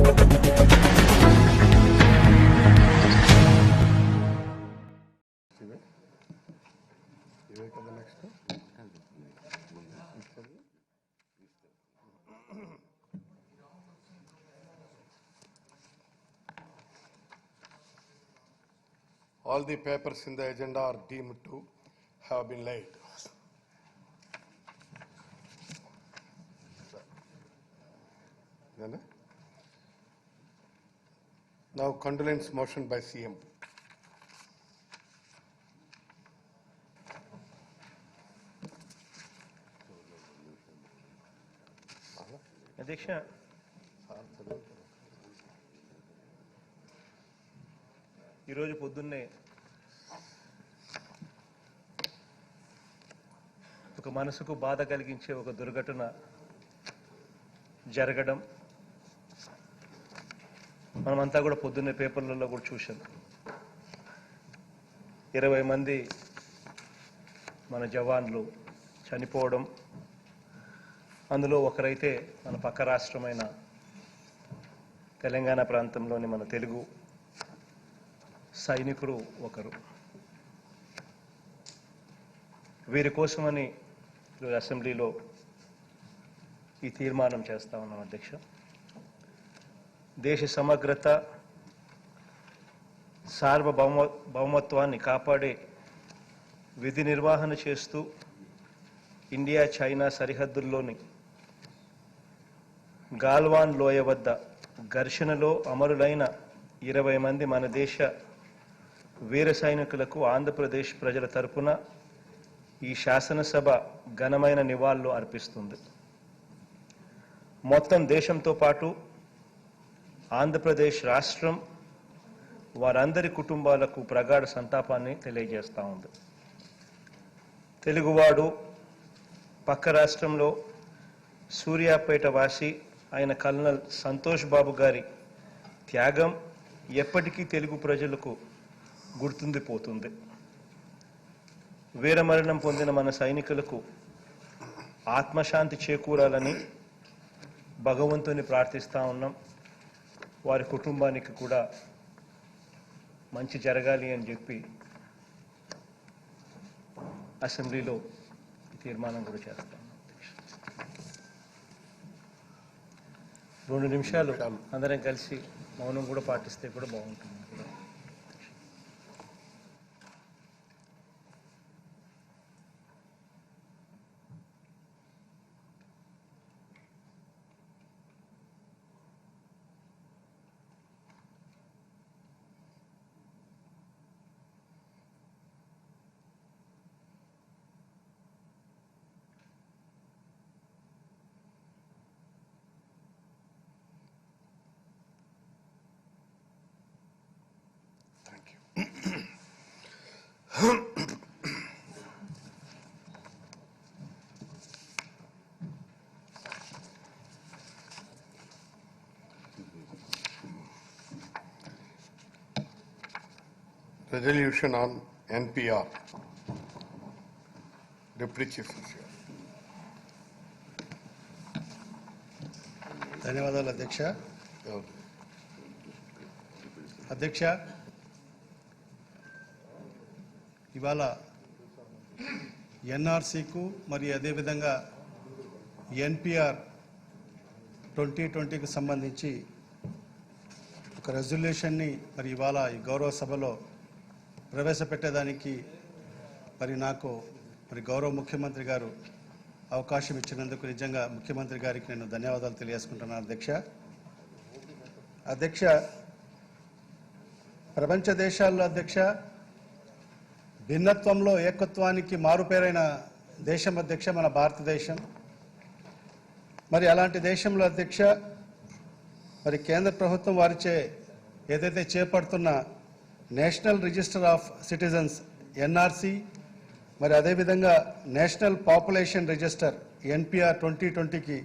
All the papers in the agenda are deemed to have been laid. Now, condolence motion by CM. అధ్యక్ష, ఈరోజు పొద్దున్నే ఒక మనసుకు బాధ కలిగించే ఒక దుర్ఘటన జరగడం మనమంతా కూడా పొద్దున్నే పేపర్లలో కూడా చూసాం. 20 మంది మన జవాన్లు చనిపోవడం, అందులో ఒకరైతే మన పక్క రాష్ట్రమైన తెలంగాణ ప్రాంతంలోని మన తెలుగు సైనికుడు ఒకరు. వీరి కోసమని ఈరోజు అసెంబ్లీలో ఈ తీర్మానం చేస్తా ఉన్నాం. అధ్యక్ష, దేశ సమగ్రత సార్వభౌమత్వాన్ని కాపాడే విధి నిర్వహణ చేస్తూ ఇండియా చైనా సరిహద్దుల్లోని గాల్వాన్ లోయ వద్ద ఘర్షణలో అమరులైన 20 మంది మన దేశ వీర సైనికులకు ఆంధ్రప్రదేశ్ ప్రజల తరపున ఈ శాసనసభ ఘనమైన నివాళులు అర్పిస్తుంది. మొత్తం దేశంతో పాటు ఆంధ్రప్రదేశ్ రాష్ట్రం వారందరి కుటుంబాలకు ప్రగాఢ సంతాపాన్ని తెలియజేస్తూ ఉంది. తెలుగువాడు, పక్క రాష్ట్రంలో సూర్యాపేట వాసి ఆయన కల్నల్ సంతోష్ బాబు గారి త్యాగం ఎప్పటికీ తెలుగు ప్రజలకు గుర్తుండిపోతుంది. వీరమరణం పొందిన మన సైనికులకు ఆత్మశాంతి చేకూరాలని భగవంతుని ప్రార్థిస్తూ ఉన్నాం. వారి కుటుంబానికి కూడా మంచి జరగాలి అని చెప్పి అసెంబ్లీలో తీర్మానం కూడా చేస్తాం. 2 నిమిషాలు అందరం కలిసి మౌనం కూడా పాటిస్తే కూడా బాగుంటుంది. Resolution on NPR. Deputy Chief Secretary. ధన్యవాదాలు అధ్యక్ష. అధ్యక్ష, ఇవాళ ఎన్ఆర్సీకు మరియు అదేవిధంగా ఎన్పిఆర్ 2020కి సంబంధించి ఒక రెజల్యూషన్ని మరి ఇవాళ ఈ గౌరవ సభలో ప్రవేశపెట్టేదానికి మరి నాకు గౌరవ ముఖ్యమంత్రి గారు అవకాశం ఇచ్చినందుకు నిజంగా ముఖ్యమంత్రి గారికి నేను ధన్యవాదాలు తెలియజేసుకుంటున్నాను. అధ్యక్ష, ప్రపంచ దేశాల్లో అధ్యక్ష భిన్నత్వంలో ఏకత్వానికి మారుపేరైన దేశం అధ్యక్ష మన భారతదేశం. మరి అలాంటి దేశంలో అధ్యక్ష మరి కేంద్ర ప్రభుత్వం వారిచే ఏదైతే చేపడుతున్న national register of citizens NRC, మరి అదేవిధంగా నేషనల్ పాపులేషన్ రిజిస్టర్ ఎన్పిఆర్ 2020కి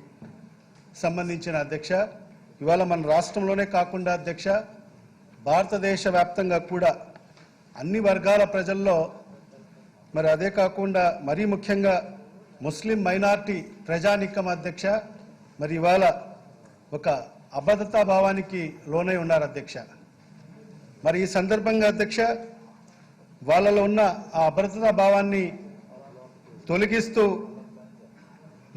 సంబంధించిన అధ్యక్ష ఇవాళ మన రాష్ట్రంలోనే కాకుండా అధ్యక్ష భారతదేశ వ్యాప్తంగా కూడా అన్ని వర్గాల ప్రజల్లో మరి అదే కాకుండా మరీ ముఖ్యంగా ముస్లిం మైనారిటీ ప్రజానికం అధ్యక్ష మరి ఇవాళ ఒక అభద్రతా భావానికి లోనై ఉన్నారు అధ్యక్ష. మరి ఈ సందర్భంగా అధ్యక్ష వాళ్ళలో ఉన్న ఆ అభద్రతా భావాన్ని తొలగిస్తూ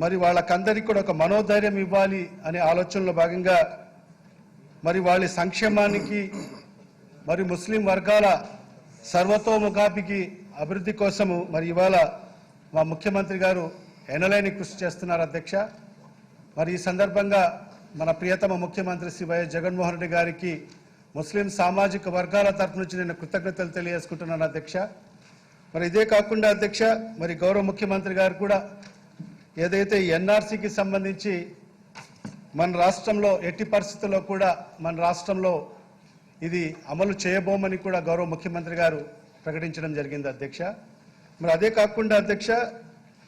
మరి వాళ్ళకందరికీ కూడా ఒక మనోధైర్యం ఇవ్వాలి అనే ఆలోచనలో భాగంగా మరి వాళ్ళ సంక్షేమానికి మరి ముస్లిం వర్గాల సర్వతోముఖాభికి అభివృద్ధి కోసము మరి ఇవాళ మా ముఖ్యమంత్రి గారు ఎనలేని కృషి చేస్తున్నారు అధ్యక్ష. మరి ఈ సందర్భంగా మన ప్రియతమ ముఖ్యమంత్రి శ్రీ వైఎస్ జగన్మోహన్ రెడ్డి గారికి ముస్లిం సామాజిక వర్గాల తరఫు నుంచి నేను కృతజ్ఞతలు తెలియజేసుకుంటున్నాను అధ్యక్ష. మరి ఇదే కాకుండా అధ్యక్ష మరి గౌరవ ముఖ్యమంత్రి గారు కూడా ఏదైతే ఎన్ఆర్సీకి సంబంధించి మన రాష్ట్రంలో ఎట్టి పరిస్థితుల్లో కూడా మన రాష్ట్రంలో ఇది అమలు చేయబోమని కూడా గౌరవ ముఖ్యమంత్రి గారు ప్రకటించడం జరిగింది అధ్యక్ష. మరి అదే కాకుండా అధ్యక్ష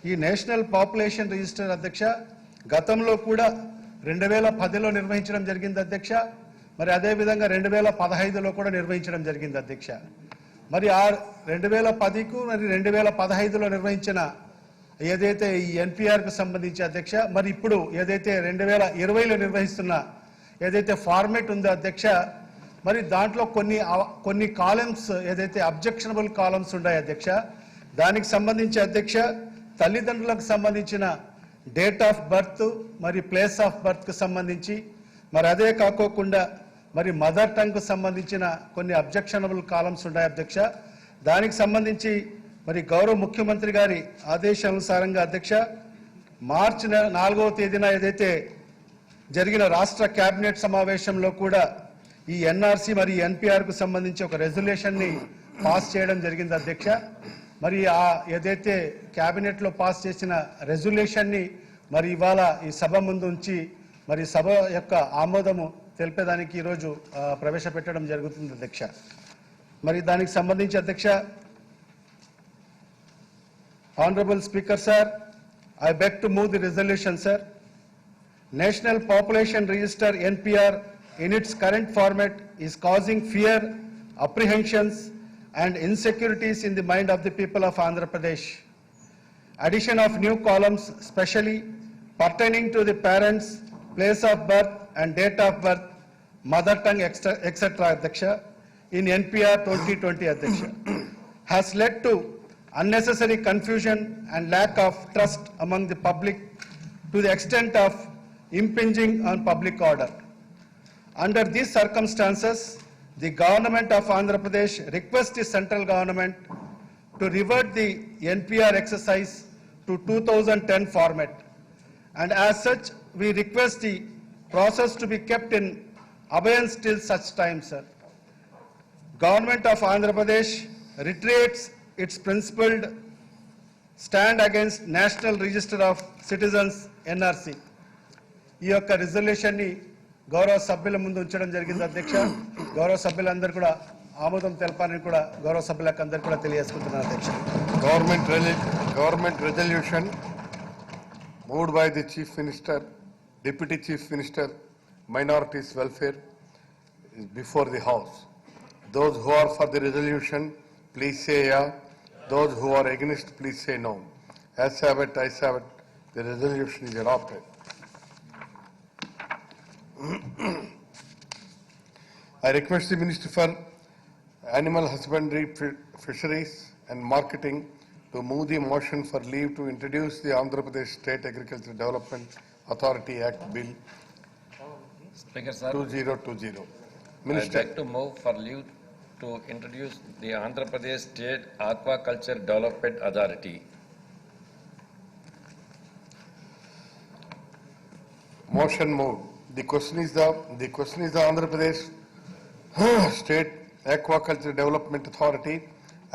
ఈ నేషనల్ పాపులేషన్ రిజిస్టర్ అధ్యక్ష గతంలో కూడా 2010లో నిర్వహించడం జరిగింది అధ్యక్ష. మరి అదేవిధంగా 2015లో కూడా నిర్వహించడం జరిగింది అధ్యక్ష. మరి ఆ 2010కు మరి 2015లో నిర్వహించిన ఏదైతే ఈ ఎన్పిఆర్కు సంబంధించి అధ్యక్ష మరి ఇప్పుడు ఏదైతే 2020లో నిర్వహిస్తున్న ఏదైతే ఫార్మేట్ ఉందో అధ్యక్ష మరి దాంట్లో కొన్ని కాలమ్స్ ఏదైతే అబ్జెక్షనబుల్ కాలమ్స్ ఉన్నాయి అధ్యక్ష దానికి సంబంధించి అధ్యక్ష తల్లిదండ్రులకు సంబంధించిన డేట్ ఆఫ్ బర్త్ మరి ప్లేస్ ఆఫ్ బర్త్కు సంబంధించి మరి అదే కాకోకుండా మరి మదర్ టంగ్కు సంబంధించిన కొన్ని అబ్జెక్షనబుల్ కాలమ్స్ ఉన్నాయి అధ్యక్ష. దానికి సంబంధించి మరి గౌరవ ముఖ్యమంత్రి గారి ఆదేశానుసారంగా అధ్యక్ష మార్చి 4వ తేదీన ఏదైతే జరిగిన రాష్ట్ర కేబినెట్ సమావేశంలో కూడా ఈ ఎన్ఆర్సీ మరి ఎన్పిఆర్కు సంబంధించి ఒక రెజల్యూషన్ని పాస్ చేయడం జరిగింది అధ్యక్ష. మరి ఆ ఏదైతే కేబినెట్లో పాస్ చేసిన రెజల్యూషన్ని మరి ఇవాళ ఈ సభ ముందు ఉంచి మరి సభ యొక్క ఆమోదము తెలిపేదానికి ఈరోజు ప్రవేశపెట్టడం జరుగుతుంది అధ్యక్ష. మరి దానికి సంబంధించి అధ్యక్ష honourable speaker sir, I beg to move the resolution, sir. National Population Register NPR in its current format is causing fear, apprehensions and insecurities in the mind of the people of Andhra Pradesh. Addition of new columns specially pertaining to the parents, place of birth and date of birth, mother tongue, etc. Adhyaksha, in NPR 2020 Adhyaksha, has led to unnecessary confusion and lack of trust among the public to the extent of impinging on public order. Under these circumstances, the government of Andhra Pradesh requests the central government to revert the NPR exercise to 2010 format. And as such, we request the process to be kept in abeyance till such time, sir. Government of Andhra Pradesh reiterates its principled stand against National Register of Citizens NRC. ఈ యొక్క రిజల్యూషన్ని గౌరవ సభ్యుల ముందు ఉంచడం జరిగింది అధ్యక్ష. గౌరవ సభ్యులందరూ కూడా ఆమోదం తెలపాలని కూడా గౌరవ సభ్యులకు అందరూ కూడా తెలియజేసుకుంటున్నారు అధ్యక్ష. Government resolution moved by the Chief Minister, Deputy Chief Minister, Minorities Welfare is before the House. Those who are for the resolution, please say yeah. Those who are against, please say no. As have it, I have it. The resolution is adopted. I request the Minister for Animal Husbandry, Fisheries and Marketing to move the motion for leave to introduce the Andhra Pradesh State Agriculture Development Authority Act Bill Speaker, sir, 2020. I Minister. beg to move for leave to introduce the Andhra Pradesh State Aquaculture Development Authority. Motion moved. The question is the Andhra Pradesh State Aquaculture Development Authority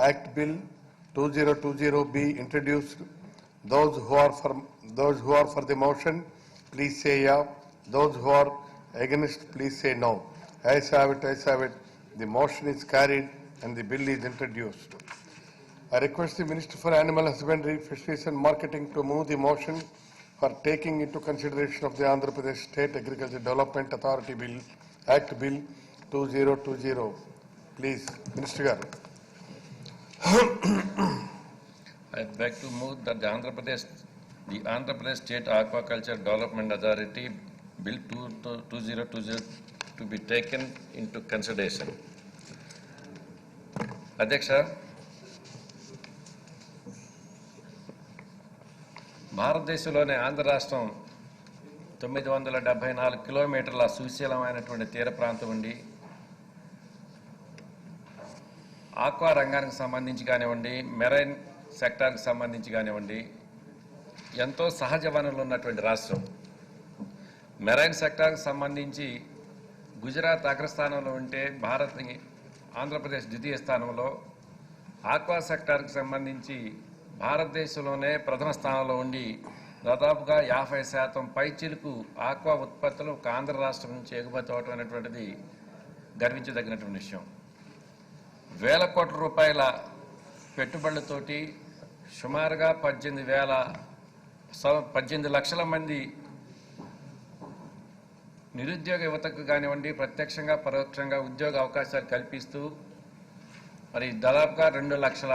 Act Bill 2020 be introduced. Those who are for the motion, please say yeah. Those who are against, please say no. Ayes have it, ayes have it. The motion is carried and the bill is introduced. I request the Minister for Animal Husbandry, Fisheries and Marketing to move the motion for taking into consideration of the Andhra Pradesh State Agriculture Development Authority Bill, Act Bill 2020. Please, Minister Garu. I beg to move that the Andhra Pradesh State Aquaculture Development Authority Bill 2020 to be taken into consideration. అధ్యక్ష, భారతదేశంలోని ఆంధ్ర రాష్ట్రం 974 కిలోమీటర్ల సుశీలమైనటువంటి తీర ప్రాంతం ఉండి aqua రంగానికి సంబంధించి కానివ్వండి, మెరైన్ సెక్టార్కి సంబంధించి కానివ్వండి, ఎంతో సహజ వనరులు ఉన్నటువంటి రాష్ట్రం. మెరైన్ సెక్టార్కి సంబంధించి గుజరాత్ అగ్రస్థానంలో ఉంటే ఆంధ్రప్రదేశ్ ద్వితీయ స్థానంలో, ఆక్వా సెక్టార్కి సంబంధించి భారతదేశంలోనే ప్రథమ స్థానంలో ఉండి దాదాపుగా 50% పైచిలుకు ఆక్వా ఉత్పత్తులు ఒక ఆంధ్ర రాష్ట్రం నుంచి ఎగుమతి అవటం అనేటువంటిది గర్వించదగినటువంటి విషయం. వేల కోట్ల రూపాయల పెట్టుబడులతోటి సుమారుగా 18 లక్షల మంది నిరుద్యోగ యువతకు కానివ్వండి, ప్రత్యక్షంగా పరోక్షంగా ఉద్యోగ అవకాశాలు కల్పిస్తూ మరి దాదాపుగా 2 లక్షల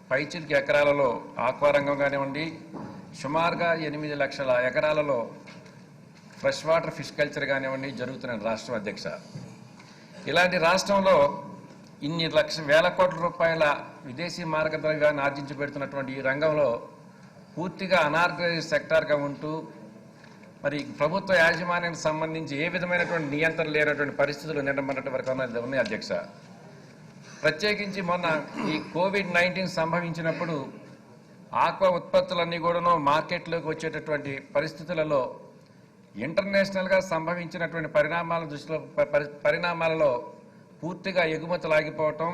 పైచిలుకు ఎకరాలలో ఆక్వా రంగం కానివ్వండి, సుమారుగా 8 లక్షల ఎకరాలలో ఫ్రెష్ వాటర్ ఫిష్ కల్చర్ కానివ్వండి జరుగుతున్న రాష్ట్రం. అధ్యక్ష, ఇలాంటి రాష్ట్రంలో ఇన్ని వేల కోట్ల రూపాయల విదేశీ మార్గద్రవ్యాన్ని ఆర్జించి పెడుతున్నటువంటి ఈ రంగంలో పూర్తిగా అనార్గనైజ్డ్ సెక్టార్గా ఉంటూ మరి ప్రభుత్వ యాజమాన్యానికి సంబంధించి ఏ విధమైనటువంటి నియంత్రణ లేనటువంటి పరిస్థితులు నిన్నటి వరకు ఉన్నాయి. అధ్యక్ష, ప్రత్యేకించి మొన్న ఈ COVID-19 సంభవించినప్పుడు ఆక్వా ఉత్పత్తులన్నీ కూడాను మార్కెట్లోకి వచ్చేటటువంటి పరిస్థితులలో ఇంటర్నేషనల్గా సంభవించినటువంటి పరిణామాలలో పూర్తిగా ఎగుమతులు ఆగిపోవటం,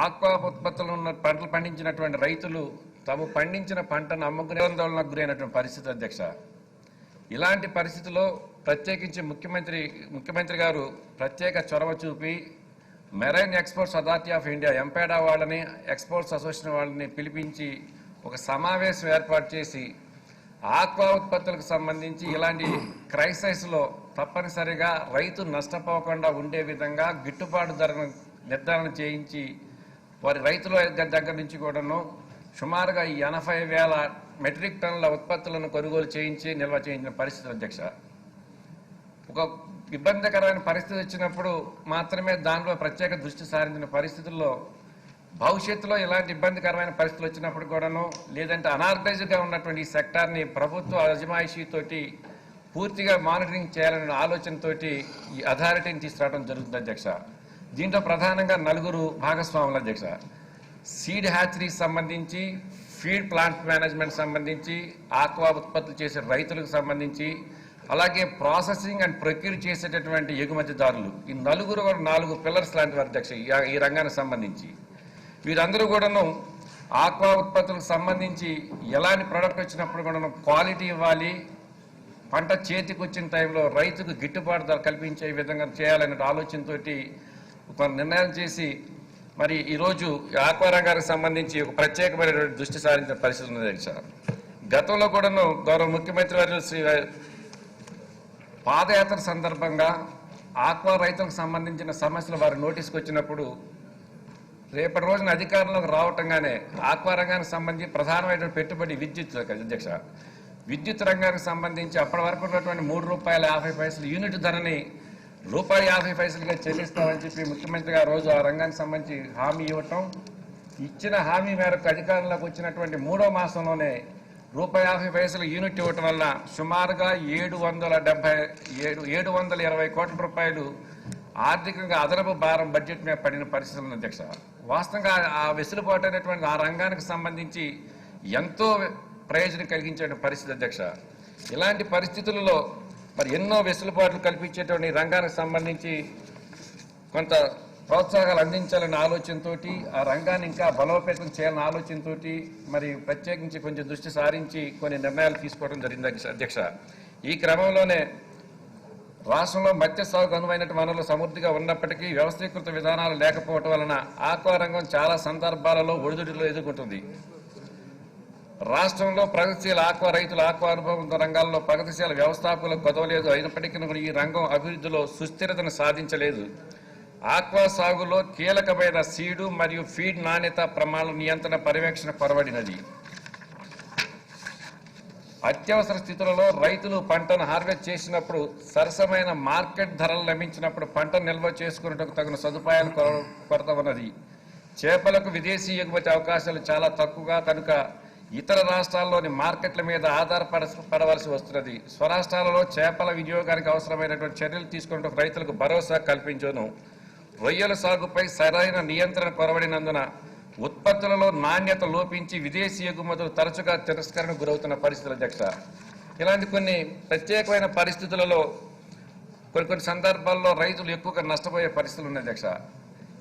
ఆక్వా ఉత్పత్తులు ఉన్న పంటలు పండించినటువంటి రైతులు తాము పండించిన పంటను అమ్ముకునే ఆందోళనకు గురైనటువంటి పరిస్థితి. అధ్యక్ష, ఇలాంటి పరిస్థితుల్లో ప్రత్యేకించి ముఖ్యమంత్రి గారు ప్రత్యేక చొరవ చూపి marine exports authority of India MPEDA వాళ్ళని, ఎక్స్పోర్ట్స్ అసోసియేషన్ వాళ్ళని పిలిపించి ఒక సమావేశం ఏర్పాటు చేసి ఆక్వా ఉత్పత్తులకు సంబంధించి ఇలాంటి క్రైసిస్లో తప్పనిసరిగా రైతు నష్టపోకుండా ఉండే విధంగా గిట్టుబాటు ధరను నిర్ధారణ చేయించి వారి రైతుల దగ్గర నుంచి కూడాను సుమారుగా 80,000 మెట్రిక్ టన్నుల ఉత్పత్తులను కొనుగోలు చేయించి నిల్వ చేయించిన పరిస్థితి. అధ్యక్ష, ఒక ఇబ్బందికరమైన పరిస్థితి వచ్చినప్పుడు మాత్రమే దానిలో ప్రత్యేక దృష్టి సారించిన పరిస్థితుల్లో భవిష్యత్తులో ఇలాంటి ఇబ్బందికరమైన పరిస్థితులు వచ్చినప్పుడు కూడాను, లేదంటే అనార్గనైజ్డ్గా ఉన్నటువంటి ఈ సెక్టార్ని ప్రభుత్వ అజమాయిషీతోటి పూర్తిగా మానిటరింగ్ చేయాలనే ఆలోచనతోటి ఈ అథారిటీని తీసుకురావడం జరుగుతుంది. అధ్యక్ష, దీంట్లో ప్రధానంగా 4 భాగస్వాములు. అధ్యక్ష, సీడ్ హ్యాచరీకి సంబంధించి, ఫీడ్ ప్లాంట్ మేనేజ్మెంట్ సంబంధించి, ఆక్వా ఉత్పత్తులు చేసే రైతులకు సంబంధించి, అలాగే ప్రాసెసింగ్ అండ్ ప్రొక్యూర్ చేసేటటువంటి ఎగుమతిదారులు, ఈ 4 పిల్లర్స్ లాంటి అధ్యక్ష ఈ రంగానికి సంబంధించి వీరందరూ కూడాను ఆక్వా ఉత్పత్తులకు సంబంధించి ఎలాంటి ప్రోడక్ట్ వచ్చినప్పుడు కూడాను క్వాలిటీ ఇవ్వాలి, పంట చేతికి వచ్చిన టైంలో రైతుకు గిట్టుబాటు ధర కల్పించే విధంగా చేయాలనే ఆలోచనతో ఒక నిర్ణయం చేసి మరి ఈరోజు ఆక్వా రంగానికి సంబంధించి ఒక ప్రత్యేకమైనటువంటి దృష్టి సారించిన పరిస్థితి ఉంది. అధ్యక్ష, గతంలో కూడాను గౌరవ ముఖ్యమంత్రి వారు శ్రీ పాదయాత్ర సందర్భంగా ఆక్వా రైతులకు సంబంధించిన సమస్యలు వారి నోటీస్కి వచ్చినప్పుడు రేపటి రోజున అధికారంలోకి రావటంగానే ఆక్వా రంగానికి సంబంధించి ప్రధానమైన పెట్టుబడి విద్యుత్. అధ్యక్ష, విద్యుత్ రంగానికి సంబంధించి అప్పటి వరకు ఉన్నటువంటి ₹3.50 యూనిట్ ధరని ₹1.50గా చెల్లిస్తామని చెప్పి ముఖ్యమంత్రి గారు రోజు ఆ రంగానికి సంబంధించి హామీ ఇవ్వటం, ఇచ్చిన హామీ మేరకు అధికారంలోకి వచ్చినటువంటి 3వ మాసంలోనే ₹1.50 యూనిట్ ఇవ్వటం వల్ల సుమారుగా 720 కోట్ల రూపాయలు ఆర్థికంగా అదనపు భారం బడ్జెట్ మీద పడిన పరిస్థితులు ఉంది. అధ్యక్ష, వాస్తవంగా ఆ వెసులుబాటు అనేటువంటి ఆ రంగానికి సంబంధించి ఎంతో ప్రయోజనం కలిగించే పరిస్థితి. అధ్యక్ష, ఇలాంటి పరిస్థితులలో మరి ఎన్నో వెసులుబాట్లు కల్పించేటువంటి రంగానికి సంబంధించి కొంత ప్రోత్సాహాలు అందించాలనే ఆలోచనతో, ఆ రంగాన్ని ఇంకా బలోపేతం చేయాలనే ఆలోచనతో మరి ప్రత్యేకించి కొంచెం దృష్టి సారించి కొన్ని నిర్ణయాలు తీసుకోవడం జరిగింది. అధ్యక్ష, ఈ క్రమంలోనే రాష్ట్రంలో మత్స్య సాగుకు అనువైన వనరులు సమృద్ధిగా ఉన్నప్పటికీ వ్యవస్థీకృత విధానాలు లేకపోవటం వలన ఆక్వా రంగం చాలా సందర్భాలలో ఒడిదుడుకులు ఎదుర్కొంటుంది. రాష్ట్రంలో ప్రగతిశీల ఆక్వా రైతులు ఆక్వా అనుభవం రంగాల్లో ప్రగతిశీల వ్యవస్థాపకులకు కొదవలేదు. అయినప్పటికీ ఈ రంగం అభివృద్ధిలో సుస్థిరతను సాధించలేదు. ఆక్వా సాగులో కీలకమైన సీడు మరియు ఫీడ్ నాణ్యత ప్రమాణ నియంత్రణ పర్యవేక్షణ కొరవడినది. అత్యవసర స్థితులలో రైతులు పంటను హార్వెస్ట్ చేసినప్పుడు సరసమైన మార్కెట్ ధరలు లభించినప్పుడు పంటను నిల్వ చేసుకున్నట్టుకు తగిన సదుపాయాలు కొరత ఉన్నది. చేపలకు విదేశీ ఎగుమతి అవకాశాలు చాలా తక్కువగా కనుక ఇతర రాష్ట్రాల్లోని మార్కెట్ల మీద ఆధారపడవలసి వస్తున్నది. స్వరాష్ట్రాలలో చేపల వినియోగానికి అవసరమైనటువంటి చర్యలు తీసుకున్నట్టు రైతులకు భరోసా కల్పించును. రొయ్యల సాగుపై సరైన నియంత్రణ కొరవడినందున ఉత్పత్తులలో నాణ్యత లోపించి విదేశీ ఎగుమతులు తరచుగా తిరస్కరణకు గురవుతున్న పరిస్థితులు అధ్యక్ష. ఇలాంటి కొన్ని ప్రత్యేకమైన పరిస్థితులలో కొన్ని సందర్భాల్లో రైతులు ఎక్కువగా నష్టపోయే పరిస్థితులు ఉన్నాయి అధ్యక్ష.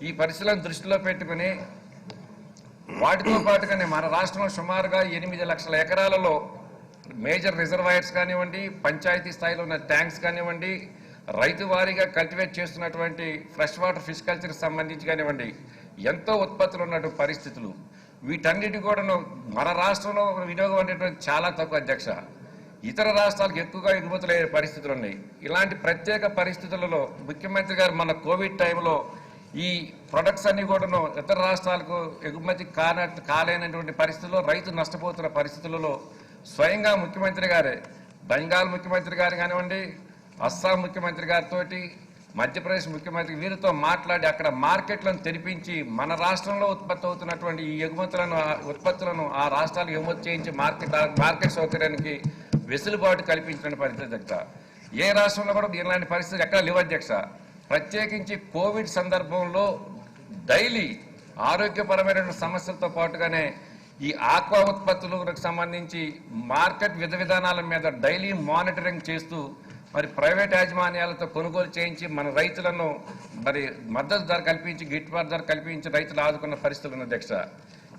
ఈ పరిస్థితులను దృష్టిలో పెట్టుకుని వాటితో పాటుగానే మన రాష్ట్రంలో సుమారుగా 8 లక్షల ఎకరాలలో మేజర్ రిజర్వాయర్స్ కానివ్వండి, పంచాయతీ స్థాయిలో ఉన్న ట్యాంక్స్ కానివ్వండి, రైతు వారీగా కల్టివేట్ చేస్తున్నటువంటి ఫ్రెష్ వాటర్ ఫిష్ కల్చర్కి సంబంధించి కానివ్వండి, ఎంతో ఉత్పత్తులు ఉన్నటువంటి పరిస్థితులు. వీటన్నిటి కూడా మన రాష్ట్రంలో వినియోగం అనేటువంటి చాలా తక్కువ అధ్యక్ష. ఇతర రాష్ట్రాలకు ఎక్కువగా ఎగుమతులు అయ్యే పరిస్థితులు ఉన్నాయి. ఇలాంటి ప్రత్యేక పరిస్థితులలో ముఖ్యమంత్రి గారు మన కోవిడ్ టైంలో ఈ ప్రొడక్ట్స్ అన్ని కూడా ఇతర రాష్ట్రాలకు ఎగుమతి కాలేనటువంటి పరిస్థితుల్లో రైతు నష్టపోతున్న పరిస్థితులలో స్వయంగా ముఖ్యమంత్రి గారే బెంగాల్ ముఖ్యమంత్రి గారు కానివ్వండి, అస్సాం ముఖ్యమంత్రి గారితో, మధ్యప్రదేశ్ ముఖ్యమంత్రి వీరితో మాట్లాడి అక్కడ మార్కెట్లను తెరిపించి మన రాష్ట్రంలో ఉత్పత్తి అవుతున్నటువంటి ఈ ఉత్పత్తులను ఆ రాష్ట్రాలకు ఎగుమతి చేయించి మార్కెట్ సౌకర్యానికి వెసులుబాటు కల్పించిన పరిస్థితి అధ్యక్ష. ఏ రాష్ట్రంలో కూడా ఇలాంటి పరిస్థితి ఎక్కడ లేవు అధ్యక్ష. ప్రత్యేకించి కోవిడ్ సందర్భంలో డైలీ ఆరోగ్యపరమైన సమస్యలతో పాటుగానే ఈ ఆక్వా ఉత్పత్తులకు సంబంధించి మార్కెట్ విధానాల మీద డైలీ మానిటరింగ్ చేస్తూ మరి ప్రైవేట్ యాజమాన్యాలతో కొనుగోలు చేయించి మన రైతులను మరి మద్దతు ధర కల్పించి గిట్టుబాటు ధర కల్పించి రైతులు ఆదుకున్న పరిస్థితులు ఉన్న అధ్యక్ష.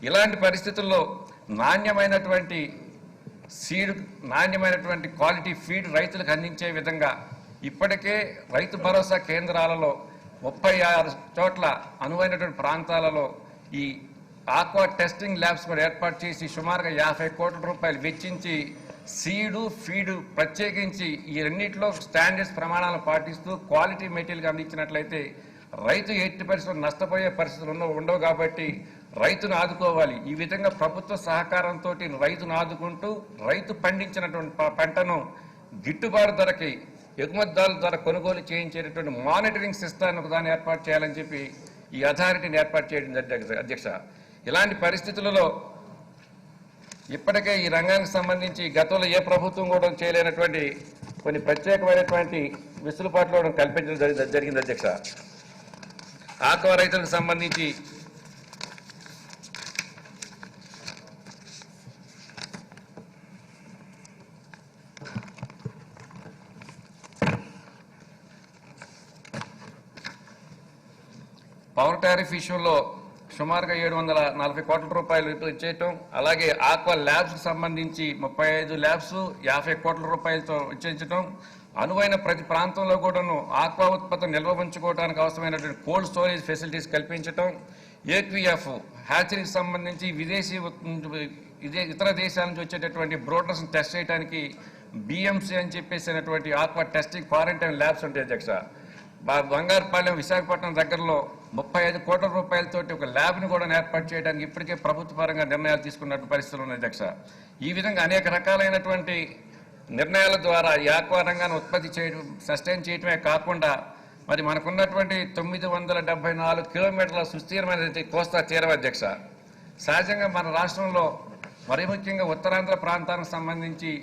ఇలాంటి పరిస్థితుల్లో నాణ్యమైనటువంటి సీడ్, నాణ్యమైనటువంటి క్వాలిటీ ఫీడ్ రైతులకు అందించే విధంగా ఇప్పటికే రైతు భరోసా కేంద్రాలలో 36 చోట్ల అనువైనటువంటి ప్రాంతాలలో ఈ ఆక్వా టెస్టింగ్ ల్యాబ్స్ కూడా ఏర్పాటు చేసి సుమారుగా 50 కోట్ల రూపాయలు వెచ్చించి సీడు, ఫీడు ప్రత్యేకించి ఈ రెండింటిలో స్టాండర్డ్స్ ప్రమాణాలను పాటిస్తూ క్వాలిటీ మెటీరియల్ అందించినట్లయితే రైతు 80% నష్టపోయే పరిస్థితులు ఉండవు. కాబట్టి రైతును ఆదుకోవాలి. ఈ విధంగా ప్రభుత్వ సహకారంతో రైతును ఆదుకుంటూ రైతు పండించినటువంటి పంటను గిట్టుబాటు ధరకి ఎగుమతిదారుల ద్వారా కొనుగోలు చేయించేటటువంటి మానిటరింగ్ సిస్టాన్ని ఒకదాన్ని ఏర్పాటు చేయాలని చెప్పి ఈ అథారిటీని ఏర్పాటు చేయడం అధ్యక్ష. ఇలాంటి పరిస్థితులలో ఇప్పటికే ఈ రంగానికి సంబంధించి గతంలో ఏ ప్రభుత్వం కూడా చేయలేనటువంటి కొన్ని ప్రత్యేకమైనటువంటి వెసులుబాట్లు కల్పించడం జరిగింది అధ్యక్ష. ఆక్వా రైతులకు సంబంధించి పవర్ టారిఫ్ ఇష్యూలో సుమారుగా 740 కోట్ల రూపాయలు ఇచ్చేయటం, అలాగే ఆక్వా ల్యాబ్స్ సంబంధించి 35 ల్యాబ్స్ 50 కోట్ల రూపాయలతో ఇచ్చేయటం, అనువైన ప్రతి ప్రాంతంలో కూడాను ఆక్వా ఉత్పత్తులు నిల్వ ఉంచుకోవడానికి అవసరమైనటువంటి కోల్డ్ స్టోరేజ్ ఫెసిలిటీస్ కల్పించడం, ఏక్విఎఫ్ హ్యాచరీకి సంబంధించి ఇతర దేశాల నుంచి వచ్చేటటువంటి బ్రోడర్స్ టెస్ట్ చేయడానికి బిఎంసి అని చెప్పేసినటువంటి ఆక్వా టెస్టింగ్ క్వారంటైన్ ల్యాబ్స్ ఉంటాయి అధ్యక్ష. బంగారుపాలెం విశాఖపట్నం దగ్గరలో 35 కోట్ల రూపాయలతోటి ఒక ల్యాబ్ని కూడా ఏర్పాటు చేయడానికి ఇప్పటికే ప్రభుత్వ పరంగా నిర్ణయాలు తీసుకున్నట్టు పరిస్థితులు ఉన్నాయి అధ్యక్ష. ఈ విధంగా అనేక రకాలైనటువంటి నిర్ణయాల ద్వారా ఈ ఆక్వా రంగాన్ని ఉత్పత్తి చేయడం, సస్టైన్ చేయడమే కాకుండా మరి మనకున్నటువంటి 974 కిలోమీటర్ల సుస్థిరమైన కోస్తా తీరం అధ్యక్ష. సహజంగా మన రాష్ట్రంలో మరి ముఖ్యంగా ఉత్తరాంధ్ర ప్రాంతానికి సంబంధించి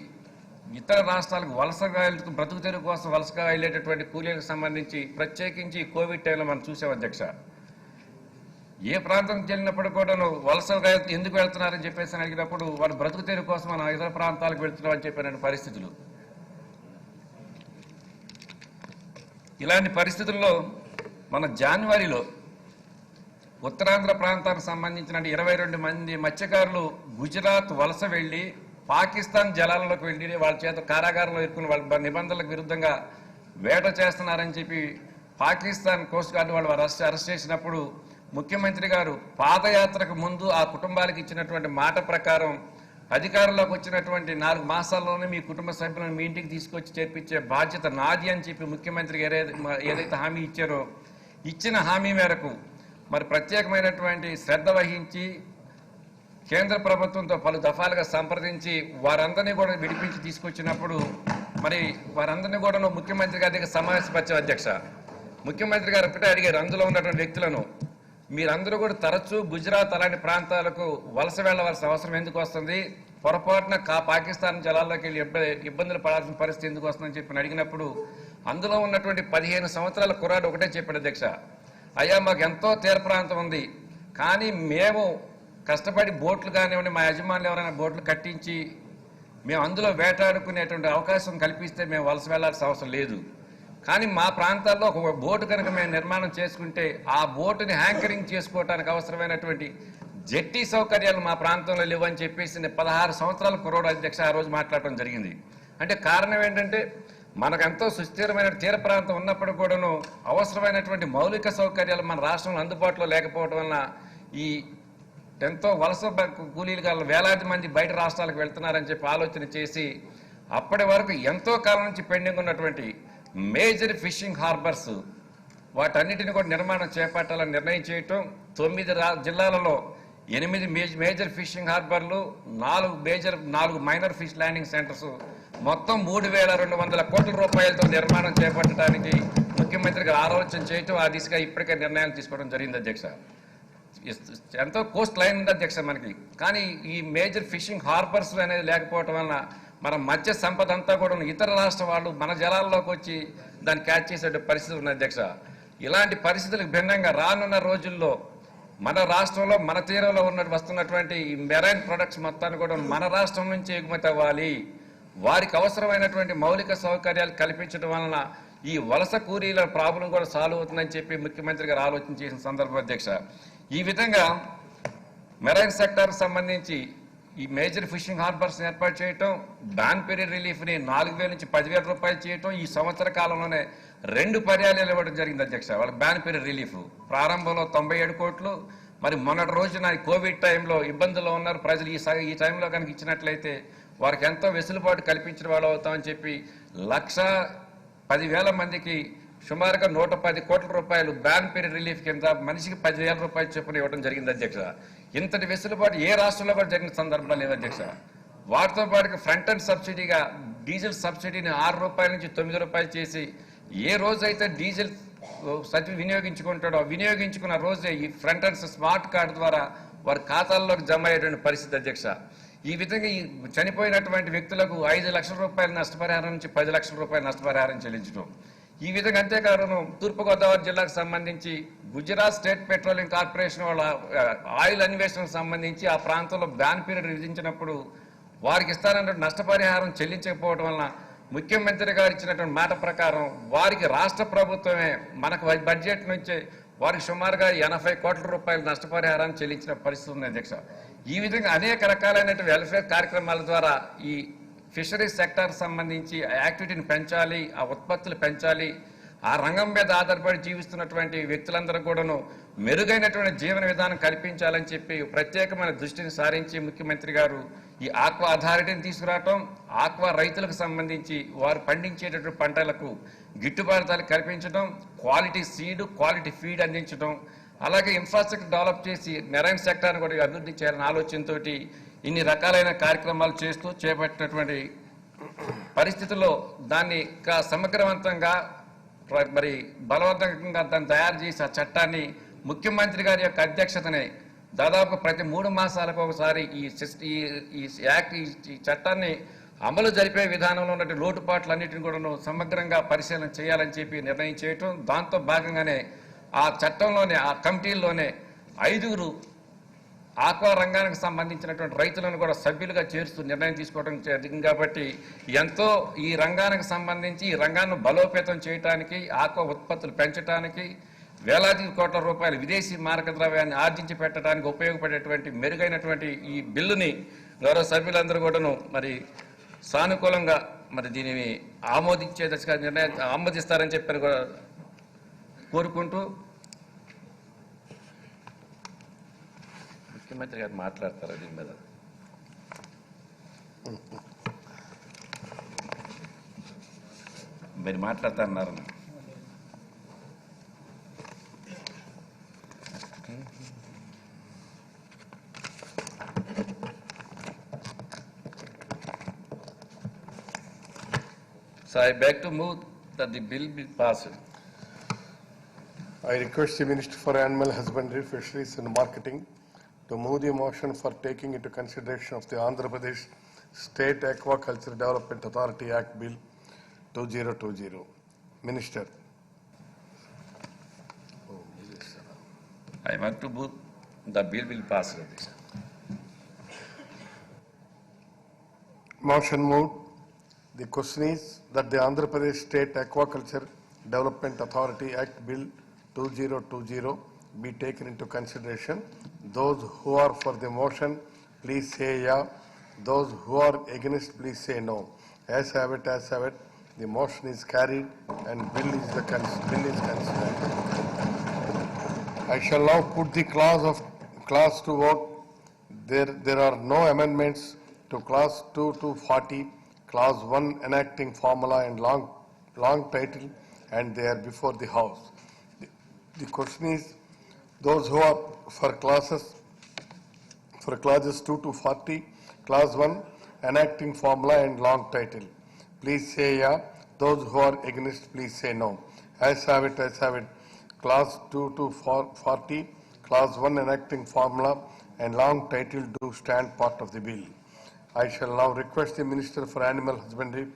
ఇతర రాష్ట్రాలకు వలసగా బ్రతుకు తెరువు కోసం వలసగా వెళ్ళేటటువంటి కూలీలకు సంబంధించి ప్రత్యేకించి కోవిడ్ టైంలో మనం చూసాం అధ్యక్ష. ఏ ప్రాంతానికి వెళ్ళినప్పుడు కూడా వలసగా ఎందుకు వెళ్తున్నారని చెప్పేసి అడిగినప్పుడు వారు బ్రతుకు తెరువు కోసం మనం ఇతర ప్రాంతాలకు వెళ్తున్నామని చెప్పిన పరిస్థితులు. ఇలాంటి పరిస్థితుల్లో మన జనవరిలో ఉత్తరాంధ్ర ప్రాంతానికి సంబంధించిన 22 మంది మత్స్యకారులు గుజరాత్ వలస వెళ్లి పాకిస్తాన్ జలాలలోకి వెళ్ళి వాళ్ళ చేత కారాగారంలో ఇరుక్కుని వాళ్ళ నిబంధనలకు విరుద్ధంగా వేట చేస్తున్నారని చెప్పి పాకిస్తాన్ కోస్ట్ గార్డు వాళ్ళు అరెస్ట్ చేసినప్పుడు ముఖ్యమంత్రి గారు పాదయాత్రకు ముందు ఆ కుటుంబాలకు ఇచ్చినటువంటి మాట ప్రకారం అధికారంలోకి వచ్చినటువంటి 4 మాసాల్లోనే మీ కుటుంబ సభ్యులను మీ ఇంటికి తీసుకొచ్చి చేర్పించే బాధ్యత నాది అని చెప్పి ముఖ్యమంత్రి ఏదైతే హామీ ఇచ్చారో ఇచ్చిన హామీ మేరకు మరి ప్రత్యేకమైనటువంటి శ్రద్ధ వహించి కేంద్ర ప్రభుత్వంతో పలు దఫాలుగా సంప్రదించి వారందరినీ కూడా విడిపించి తీసుకొచ్చినప్పుడు మరి వారందరినీ కూడా ముఖ్యమంత్రి గారి దగ్గర సమావేశపరిచారు అధ్యక్ష. ముఖ్యమంత్రి గారు ఒకటే అడిగారు, అందులో ఉన్నటువంటి వ్యక్తులను, మీరందరూ కూడా తరచూ గుజరాత్ అలాంటి ప్రాంతాలకు వలస వెళ్లవలసిన అవసరం ఎందుకు వస్తుంది, పొరపాటున పాకిస్తాన్ జలాల్లోకి వెళ్ళి ఇబ్బందులు పడాల్సిన పరిస్థితి ఎందుకు వస్తుందని చెప్పి అడిగినప్పుడు అందులో ఉన్నటువంటి 15 సంవత్సరాల కుర్రాడు ఒకటే చెప్పాడు అధ్యక్ష, అయ్యా మాకు ఎంతో తీర ప్రాంతం ఉంది, కానీ మేము కష్టపడి బోట్లు కానివ్వండి, మా యజమానులు ఎవరైనా బోట్లు కట్టించి మేము అందులో వేటాడుకునేటువంటి అవకాశం కల్పిస్తే మేము వలస వెళ్లాల్సిన అవసరం లేదు. కానీ మా ప్రాంతాల్లో ఒక బోటు కనుక మేము నిర్మాణం చేసుకుంటే ఆ బోటుని హ్యాంకరింగ్ చేసుకోవడానికి అవసరమైనటువంటి జెట్టి సౌకర్యాలు మా ప్రాంతంలో లేవని చెప్పేసి 16 సంవత్సరాల కుర్రోడు అధ్యక్ష ఆ రోజు మాట్లాడటం జరిగింది. అంటే కారణం ఏంటంటే మనకెంతో సుస్థిరమైన తీర ప్రాంతం ఉన్నప్పుడు కూడాను అవసరమైనటువంటి మౌలిక సౌకర్యాలు మన రాష్ట్రంలో అందుబాటులో లేకపోవడం వలన ఈ ఎంతో వలస కూలీలుగా వేలాది మంది బయట రాష్ట్రాలకు వెళ్తున్నారని చెప్పి ఆలోచన చేసి అప్పటి వరకు ఎంతో కాలం నుంచి పెండింగ్ ఉన్నటువంటి మేజర్ ఫిషింగ్ హార్బర్స్ వాటన్నిటిని కూడా నిర్మాణం చేపట్టాలని నిర్ణయం చేయటం, 9 జిల్లాలలో 8 మేజర్ ఫిషింగ్ హార్బర్లు, 4 మైనర్ ఫిష్ ల్యాండింగ్ సెంటర్స్, మొత్తం 3,200 కోట్ల రూపాయలతో నిర్మాణం చేపట్టడానికి ముఖ్యమంత్రి గారు ఆలోచన చేయటం, ఆ దిశగా ఇప్పటికే నిర్ణయాలు తీసుకోవడం జరిగింది అధ్యక్ష. ఎంతో కోస్ట్ లైన్ ఉంది అధ్యక్ష మనకి, కానీ ఈ మేజర్ ఫిషింగ్ హార్బర్స్ అనేది లేకపోవటం వలన మన మత్స్య సంపద అంతా కూడా ఇతర రాష్ట్ర వాళ్ళు మన జలాల్లోకి వచ్చి దాన్ని క్యాచ్ చేసే పరిస్థితి ఉంది అధ్యక్ష. ఇలాంటి పరిస్థితులకు భిన్నంగా రానున్న రోజుల్లో మన రాష్ట్రంలో మన తీరంలో వస్తున్నటువంటి ఈ మెరైన్ ప్రొడక్ట్స్ మొత్తాన్ని కూడా మన రాష్ట్రం నుంచి ఎగుమతి అవ్వాలి, వారికి అవసరమైనటువంటి మౌలిక సౌకర్యాలు కల్పించడం వలన ఈ వలస కూలీల ప్రాబ్లం కూడా సాల్వ్ అవుతుందని చెప్పి ముఖ్యమంత్రి గారు ఆలోచన చేసిన సందర్భం అధ్యక్ష. ఈ విధంగా మెరైన్ సెక్టర్ సంబంధించి ఈ మేజర్ ఫిషింగ్ హార్బర్స్ ఏర్పాటు చేయటం, బ్యాన్ పీరియడ్ రిలీఫ్ని 4,000 నుంచి 10,000 రూపాయలు చేయటం, ఈ సంవత్సర కాలంలోనే 2 పర్యాయాలు ఇవ్వడం జరిగింది అధ్యక్ష. వాళ్ళకి బ్యాన్ పీరియడ్ రిలీఫ్ ప్రారంభంలో 97 కోట్లు, మరి మొన్నటి రోజున కోవిడ్ టైంలో ఇబ్బందుల్లో ఉన్నారు ప్రజలు, ఈ టైంలో కనుక ఇచ్చినట్లయితే వారికి ఎంతో వెసులుబాటు కల్పించిన వాళ్ళు అవుతామని చెప్పి 1,10,000 మందికి సుమారుగా 110 కోట్ల రూపాయలు బ్యాన్ పీరియడ్ రిలీఫ్ కింద మనిషికి 10,000 రూపాయలు చొప్పున ఇవ్వడం జరిగింది అధ్యక్ష. ఇంతటి వెసులుబాటు ఏ రాష్ట్రంలో కూడా జరిగిన సందర్భాలు లేవు అధ్యక్ష. వాటితో పాటు ఫ్రంట్ ఎండ్ సబ్సిడీగా డీజిల్ సబ్సిడీని 6 రూపాయల నుంచి 9 రూపాయలు చేసి ఏ రోజైతే డీజిల్ వినియోగించుకుంటాడో వినియోగించుకున్న రోజే ఈ ఫ్రంట్ ఎండ్ స్మార్ట్ కార్డు ద్వారా వారి ఖాతాల్లోకి జమ అయ్యేటువంటి పరిస్థితి అధ్యక్ష. ఈ విధంగా ఈ చనిపోయినటువంటి వ్యక్తులకు 5 లక్షల రూపాయల నష్టపరిహారం నుంచి 10 లక్షల రూపాయల నష్టపరిహారం చెల్లించడం. ఈ విధంగా అంతేకాదు తూర్పుగోదావరి జిల్లాకు సంబంధించి గుజరాత్ స్టేట్ పెట్రోలియం కార్పొరేషన్ వాళ్ళ ఆయిల్ అన్వేషణకు సంబంధించి ఆ ప్రాంతంలో బ్యాన్ పీరియడ్ విధించినప్పుడు వారికి ఇస్తారన్న నష్టపరిహారం చెల్లించకపోవడం వలన ముఖ్యమంత్రి గారు ఇచ్చినటువంటి మాట ప్రకారం వారికి రాష్ట్ర ప్రభుత్వమే మనకు బడ్జెట్ నుంచి వారికి సుమారుగా 80 కోట్ల రూపాయల నష్టపరిహారాన్ని చెల్లించిన పరిస్థితి ఉంది అధ్యక్ష. ఈ విధంగా అనేక రకాలైనటువంటి వెల్ఫేర్ కార్యక్రమాల ద్వారా ఈ ఫిషరీస్ సెక్టర్ సంబంధించి యాక్టివిటీని పెంచాలి, ఆ ఉత్పత్తులు పెంచాలి, ఆ రంగం మీద ఆధారపడి జీవిస్తున్నటువంటి వ్యక్తులందరూ కూడాను మెరుగైనటువంటి జీవన విధానం కల్పించాలని చెప్పి ప్రత్యేకమైన దృష్టిని సారించి ముఖ్యమంత్రి గారు ఈ ఆక్వా అథారిటీని తీసుకురావటం, ఆక్వా రైతులకు సంబంధించి వారు పండించేటటువంటి పంటలకు గిట్టుబాటు ధర కల్పించడం, క్వాలిటీ సీడ్, క్వాలిటీ ఫీడ్ అందించడం, అలాగే ఇన్ఫ్రాస్ట్రక్చర్ డెవలప్ చేసి మెరైన్ సెక్టార్ని కూడా అభివృద్ధి చేయాలనే ఆలోచనతో ఇన్ని రకాలైన కార్యక్రమాలు చేస్తూ చేపట్టినటువంటి పరిస్థితుల్లో దాన్ని సమగ్రవంతంగా మరి బలవంతంగా దాన్ని తయారు చేసి ఆ చట్టాన్ని ముఖ్యమంత్రి గారి యొక్క అధ్యక్షతనే దాదాపు ప్రతి 3 మాసాలకు ఒకసారి ఈ చట్టాన్ని అమలు జరిపే విధానంలో ఉన్న లోటుపాట్లన్నింటినీ కూడా సమగ్రంగా పరిశీలన చేయాలని చెప్పి నిర్ణయం చేయటం, దాంతో భాగంగానే ఆ చట్టంలోనే ఆ కమిటీల్లోనే 5 ఆక్వా రంగానికి సంబంధించినటువంటి రైతులను కూడా సభ్యులుగా చేరుస్తూ నిర్ణయం తీసుకోవడం జరిగింది. కాబట్టి ఎంతో ఈ రంగానికి సంబంధించి ఈ రంగాన్ని బలోపేతం చేయడానికి, ఆక్వా ఉత్పత్తులు పెంచడానికి, వేలాది కోట్ల రూపాయల విదేశీ మారక ద్రవ్యాన్ని ఆర్జించి పెట్టడానికి ఉపయోగపడేటువంటి మెరుగైనటువంటి ఈ బిల్లుని గౌరవ సభ్యులందరూ కూడాను మరి సానుకూలంగా మరి దీనిని ఆమోదించే దశగా ఆమోదిస్తారని చెప్పి కూడా కోరుకుంటూ ముఖ్యమంత్రి గారు మాట్లాడతారు దీని మీద. మీరు మాట్లాడతారన్నారు. So I beg to move that the bill be passed. I request the Minister for Animal Husbandry, Fisheries and Marketing to move the motion for taking into consideration of the Andhra Pradesh State Aquaculture Development Authority Act Bill 2020. Minister. I want to move the bill will pass. Motion moved. The question is that the Andhra Pradesh State Aquaculture Development Authority Act Bill 2020 be taken into consideration. Those who are for the motion, please say yeah. Those who are against, please say no. As have it, the motion is carried and bill is considered. I shall now put the clause to vote. There are no amendments to clause 2 to 40, clause 1 enacting formula and long title, and they are before the House. The question is, those who are for clauses 2 to 40, clause 1 enacting formula and long title, please say yeah. Those who are against, please say no. As have it. Clause 2 to 40, clause 1 enacting formula and long title do stand part of the bill. I shall now request the Minister for Animal Husbandry,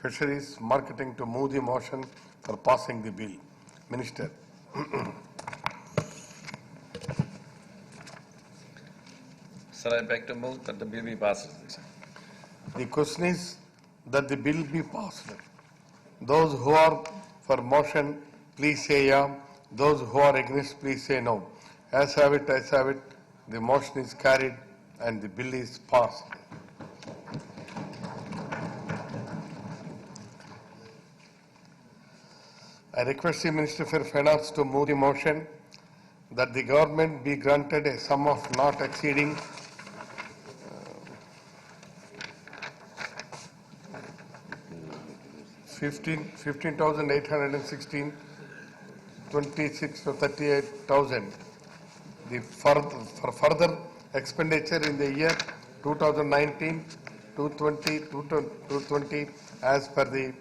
Fisheries, Marketing to move the motion for passing the bill. Minister. Sir, I beg to move that the bill be passed. The question is that the bill be passed. Those who are for motion, please say yeah. Those who are against, please say no. As have it. The motion is carried and the bill is passed. I request the Minister for Finance to move the motion that the government be granted a sum of not exceeding 15,816, 26 to 38,000. For further expenditure in the year 2019, 220 as per the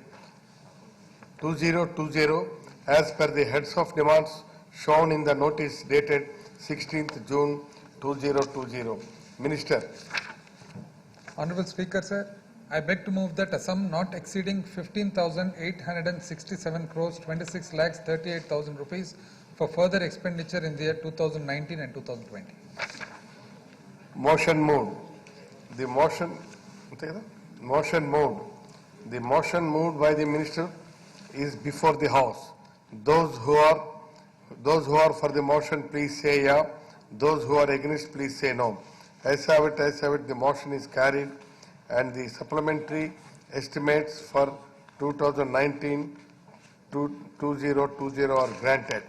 2020 as per the heads of demands shown in the notice dated 16th June 2020. Minister. Honorable Speaker, sir, I beg to move that a sum not exceeding 15,867 crores 26 lakhs 38,000 rupees for further expenditure in the year 2019 and 2020. Motion moved. The motion moved by the Minister is before the House. Those who are for the motion, please say yeah. Those who are against, please say no. As have it, the motion is carried and the supplementary estimates for 2019 to 2020 are granted.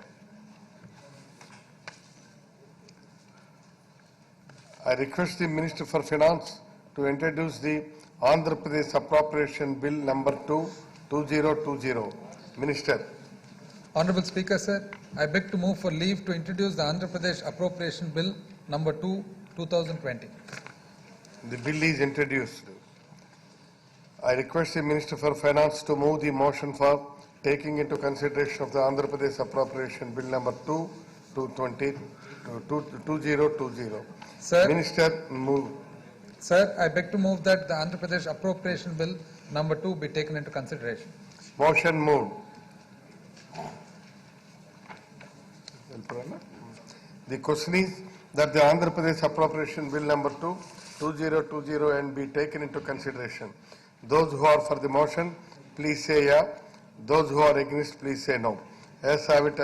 I request the Minister for Finance to introduce the Andhra Pradesh Appropriation Bill number 2, 2020. Minister. Honorable Speaker, sir, I beg to move for leave to introduce the Andhra Pradesh Appropriation Bill number 2, 2020. The bill is introduced. I request the Minister for Finance to move the motion for taking into consideration of the Andhra Pradesh Appropriation Bill number 2, 2020. Sir, Minister, move. Sir, I beg to move that the Andhra Pradesh Appropriation Bill number 2 be taken into consideration. Motion moved. The question is that the Andhra Pradesh Appropriation Bill number 2, 2020 and be taken into consideration. Those who are for the motion, please say yeah. Those who are against, please say no. As have it,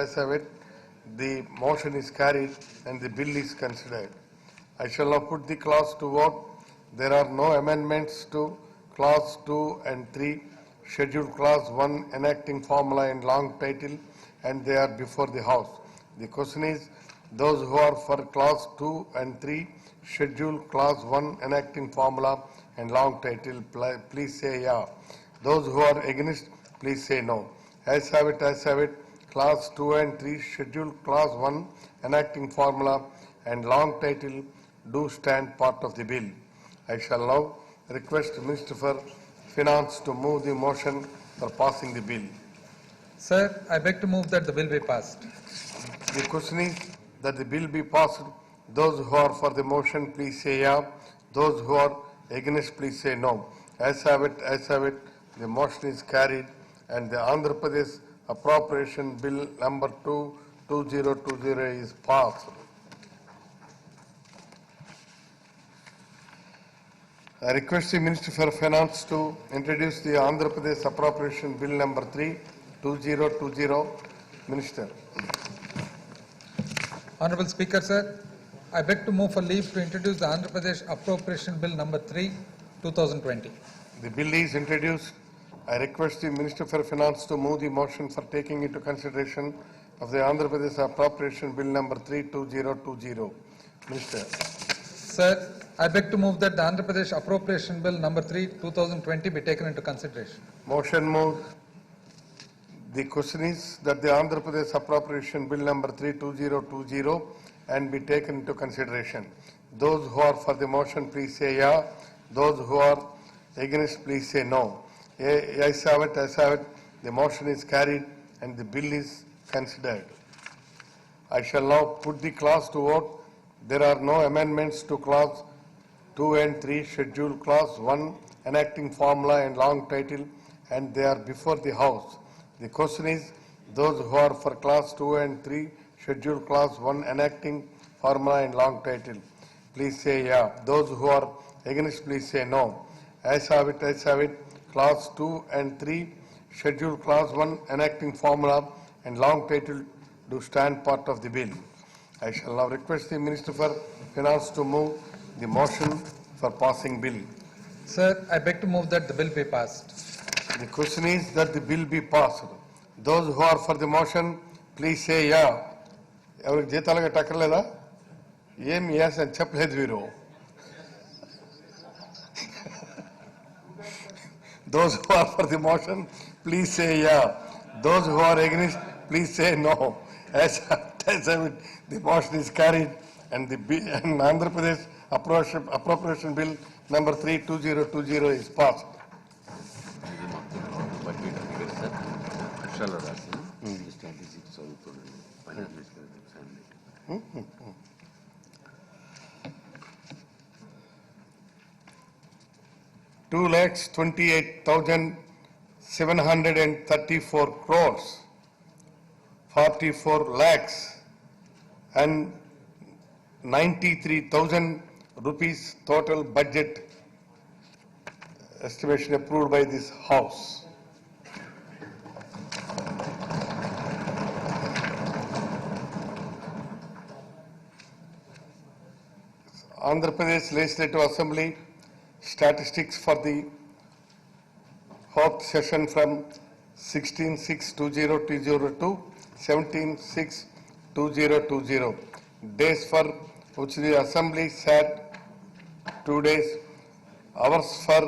the motion is carried and the bill is considered. I shall now put the clause to vote. There are no amendments to clause 2 and 3, scheduled clause 1 enacting formula and long title, and they are before the House. The question is, those who are for clause 2 and 3, scheduled clause 1 enacting formula and long title, please say yeah. Those who are against, please say no. As have it, clause 2 and 3, scheduled clause 1 enacting formula and long title do stand part of the bill. I shall now request the Minister for Finance to move the motion for passing the bill. Sir, I beg to move that the bill be passed. The question is that the bill be passed. Those who are for the motion, please say yeah. Those who are against, please say no. As have it, the motion is carried and the Andhra Pradesh Appropriation Bill number 2020 is passed. I request the Minister for Finance to introduce the Andhra Pradesh Appropriation Bill number 2020. Minister. Honorable Speaker, sir, I beg to move for leave to introduce the Andhra Pradesh Appropriation Bill number 3, 2020. The bill is introduced. I request the Minister for Finance to move the motion for taking into consideration of the Andhra Pradesh Appropriation Bill number 2020. Minister. Sir, I beg to move that the Andhra Pradesh Appropriation Bill number 3, 2020 be taken into consideration. Motion moved. The question is that the Andhra Pradesh Appropriation Bill number 2020 and be taken into consideration. Those who are for the motion, please say yeah. Those who are against, please say no. Ayes have it, the motion is carried and the bill is considered. I shall now put the clause to vote. There are no amendments to clause 2 and 3, schedule clause 1, enacting formula and long title, and they are before the House. The question is, those who are for clause 2 and 3, schedule clause 1, enacting formula and long title, please say yeah. Those who are against, please say no. Ayes have it, clause 2 and 3, schedule clause 1, enacting formula and long title do stand part of the bill. I shall now request the Minister for Finance to move the motion for passing bill. Sir, I beg to move that the bill be passed. The question is that the bill be passed. Those who are for the motion, please say yeah. ఎవరికి జీతాలుగా టక్కర్లేదా? ఏం yes అని చెప్పలేదు వీరు. Those who are for the motion, please say yeah. Those who are against, please say no. As the motion is carried and the Andhra Pradesh Appropriation Bill number 32020 is passed. అక్షరాలు రాసి statistics చదువుతున్నాను finance 2,28,734 crores, 44 lakhs and 93,000 rupees total budget estimation approved by this House. Andhra Pradesh Legislative Assembly statistics for the fourth session from 16/6/2020 to 17/6/2020. Days for which the Assembly sat 2 days. Hours for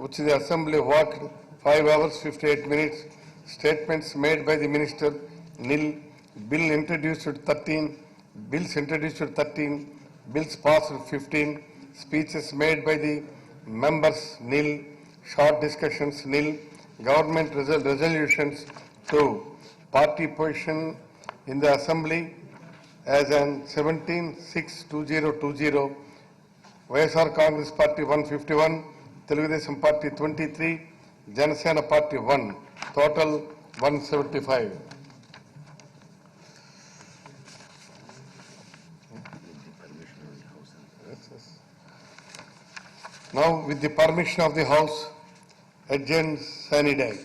which the Assembly worked 5 hours 58 minutes. Statements made by the Minister nil. Bills introduced 13. Bills passed 15. Speeches made by the members nil. Short discussions nil. Government resolutions 2. Party position in the Assembly as on 17/6/2020. YSR Congress Party 151, Telugudesam Party 23, Janasena Party 1. Total 175. Now, with the permission of the House, adjourn sine die.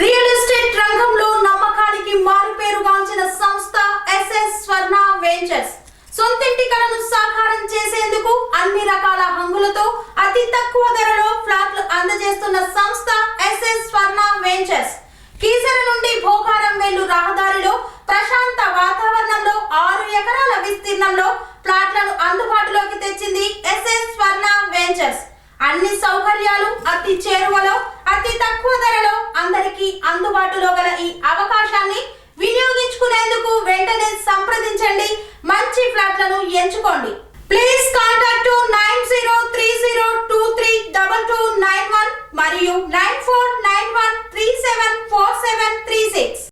Real estate రంగంలో నమ్మకానికి మారుపేరుగాంచిన సంస్థ SS స్వర్ణ ventures సొంతింటి కలను సాకారం చేసేందుకు అన్ని రకాల హంగులతో అతి తక్కువ ధరలో ఫ్లాట్లు అందజేస్తున్న సంస్థ ఎస్ఎస్ స్వర్ణ వెంచర్స్ కీసర నుండి భోగారం వెళ్ళు రహదారిలో ప్రశాంత వాతావరణంలో 6 ఎకరాల విస్తీర్ణంలో ప్లాట్లను అందుబాటులోకి తెచ్చింది ఎస్ఎస్ స్వర్ణ వెంచర్స్. అన్ని సౌకర్యాలు అతి చేరువలో, అతి తక్కువ ధరలో అందరికీ అందుబాటులో గల ఈ అవకాశాన్ని వినియోగించుకునేందుకు వెంటనే సంప్రదించండి. మంచి ఫ్లాట్లను ఎంచుకోండి. ప్లీజ్ కాంటాక్ట్ 9030232291 మరియు 9491374736.